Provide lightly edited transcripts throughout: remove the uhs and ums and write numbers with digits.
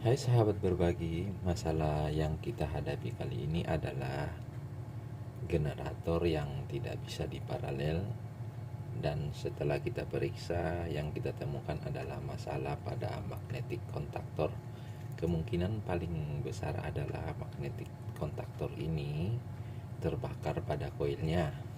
Hai sahabat berbagi, masalah yang kita hadapi kali ini adalah generator yang tidak bisa diparalel. Dan setelah kita periksa, yang kita temukan adalah masalah pada magnetic kontaktor. Kemungkinan paling besar adalah magnetic kontaktor ini terbakar pada koilnya.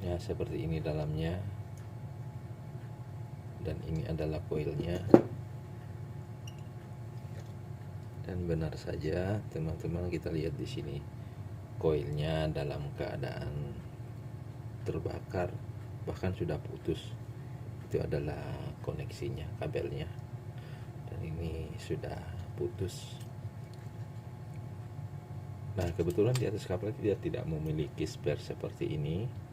Ya, seperti ini dalamnya. Dan ini adalah koilnya. Dan benar saja, teman-teman, kita lihat di sini koilnya dalam keadaan terbakar, bahkan sudah putus. Itu adalah koneksinya, kabelnya, dan ini sudah putus. Nah, kebetulan di atas kabel dia tidak memiliki spare seperti ini.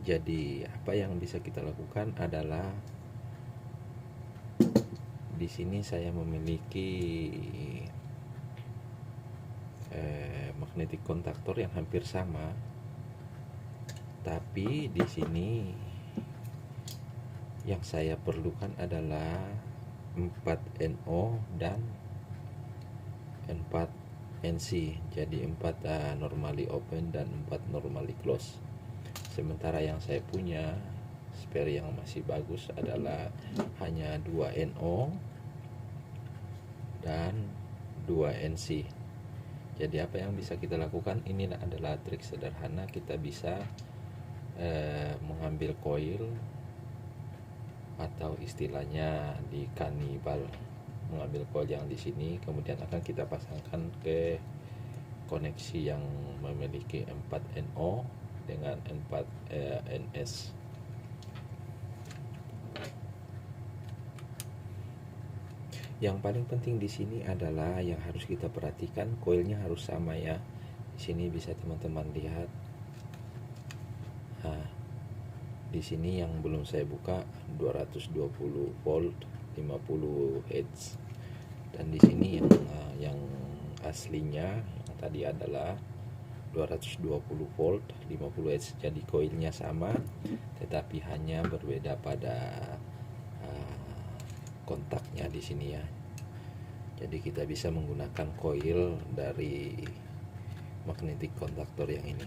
Jadi apa yang bisa kita lakukan adalah di sini saya memiliki magnetic kontaktor yang hampir sama, tapi di sini yang saya perlukan adalah 4NO dan 4NC. Jadi 4 normally open dan 4 normally close. Sementara yang saya punya spare yang masih bagus adalah hanya 2NO dan 2NC. Jadi apa yang bisa kita lakukan? Ini adalah trik sederhana. Kita bisa mengambil koil, atau istilahnya di kanibal, mengambil koil yang di sini, kemudian akan kita pasangkan ke koneksi yang memiliki 4NO dengan 4NS. Yang paling penting di sini adalah yang harus kita perhatikan, koilnya harus sama ya. Di sini bisa teman-teman lihat. Nah, di sini yang belum saya buka 220 volt 50 Hz. Dan di sini yang aslinya yang tadi adalah 220 volt 50 Hz. Jadi koilnya sama, tetapi hanya berbeda pada kontaknya di sini ya. Jadi kita bisa menggunakan koil dari magnetic kontaktor yang ini.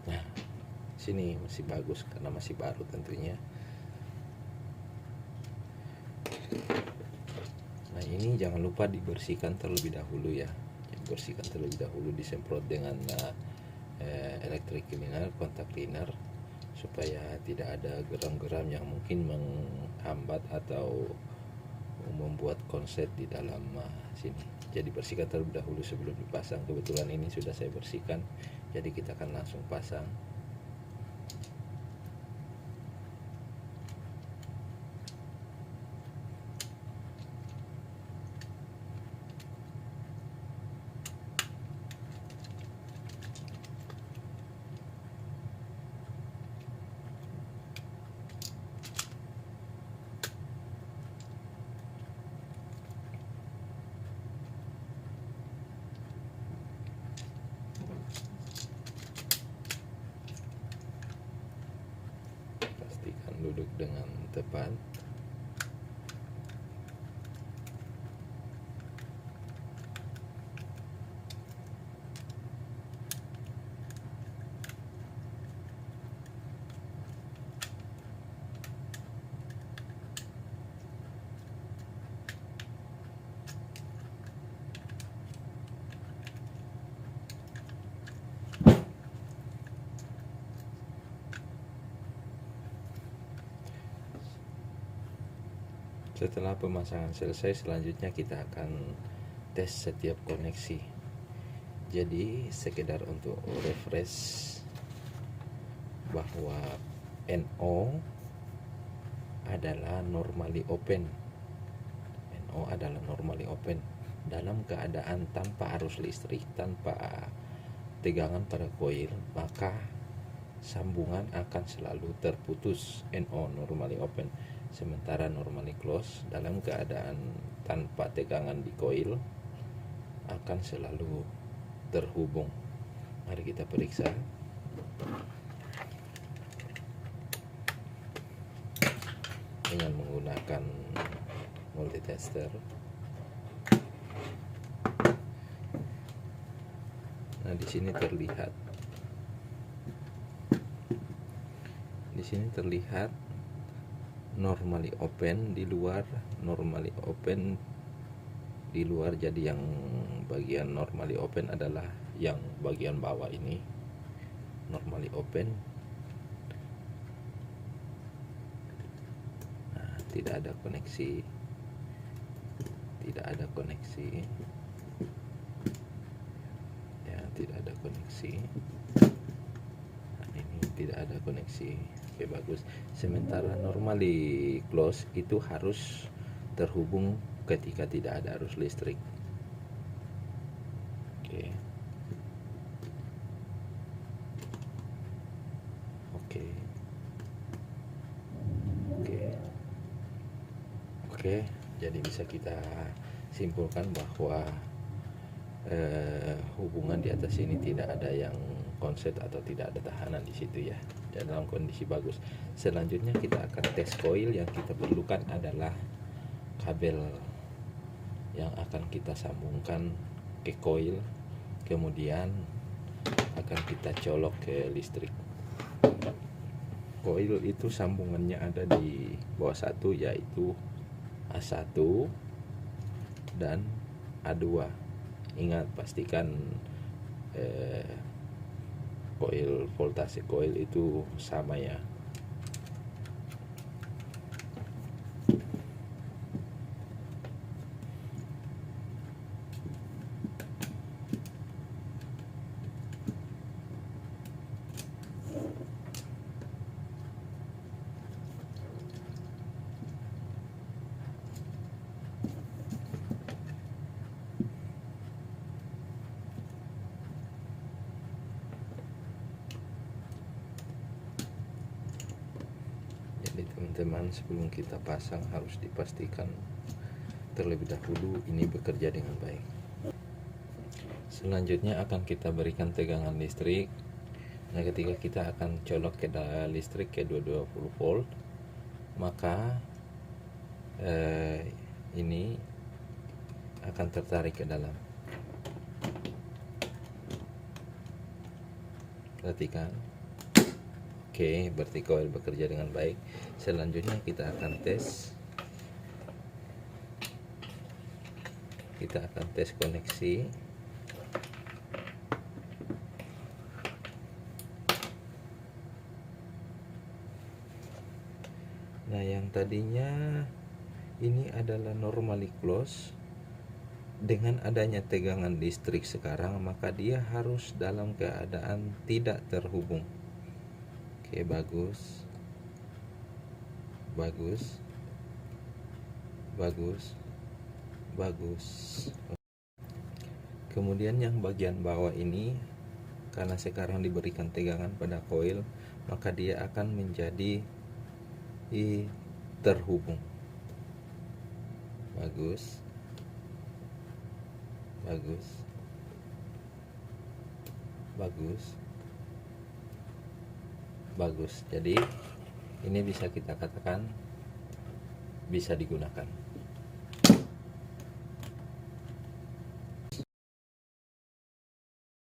Nah, sini masih bagus karena masih baru tentunya. Nah, ini jangan lupa dibersihkan terlebih dahulu ya. Bersihkan terlebih dahulu, disemprot dengan electric cleaner, kontak cleaner, supaya tidak ada geram-geram yang mungkin menghambat atau membuat konslet di dalam sini. Jadi bersihkan terlebih dahulu sebelum dipasang. Kebetulan ini sudah saya bersihkan, jadi kita akan langsung pasang. Pastikan duduk dengan tepat. Setelah pemasangan selesai, selanjutnya kita akan tes setiap koneksi. Jadi sekedar untuk refresh bahwa NO adalah normally open. NO adalah normally open. Dalam keadaan tanpa arus listrik, tanpa tegangan pada koil, maka sambungan akan selalu terputus. NO normally open. Sementara normally close, dalam keadaan tanpa tegangan di koil, akan selalu terhubung. Mari kita periksa. Dengan menggunakan multitester. Nah, di sini terlihat. Di sini terlihat normally open di luar, normally open di luar. Jadi yang bagian normally open adalah yang bagian bawah ini, normally open. Nah, tidak ada koneksi, tidak ada koneksi ya, tidak ada koneksi. Nah, ini tidak ada koneksi. Oke, bagus. Sementara normally close itu harus terhubung ketika tidak ada arus listrik. Oke. Oke. Oke. Oke, jadi bisa kita simpulkan bahwa hubungan di atas ini tidak ada yang konset atau tidak ada tahanan di situ ya. Dan dalam kondisi bagus. Selanjutnya kita akan tes coil. Yang kita perlukan adalah kabel yang akan kita sambungkan ke coil, kemudian akan kita colok ke listrik. Coil itu sambungannya ada di bawah satu, yaitu A1 dan A2. Ingat, pastikan coil, voltase coil itu sama ya. Jadi teman-teman, sebelum kita pasang harus dipastikan terlebih dahulu ini bekerja dengan baik. Selanjutnya akan kita berikan tegangan listrik. Nah, ketika kita akan colok ke listrik ke 220 volt, maka ini akan tertarik ke dalam. Perhatikan. Oke, berarti coil bekerja dengan baik. Selanjutnya kita akan tes. Kita akan tes koneksi. Nah, yang tadinya ini adalah normally close, dengan adanya tegangan listrik sekarang, maka dia harus dalam keadaan tidak terhubung. Oke, bagus. Bagus. Bagus. Bagus. Kemudian yang bagian bawah ini, karena sekarang diberikan tegangan pada coil, maka dia akan menjadi terhubung. Bagus. Bagus. Bagus. Bagus. Jadi ini bisa kita katakan bisa digunakan.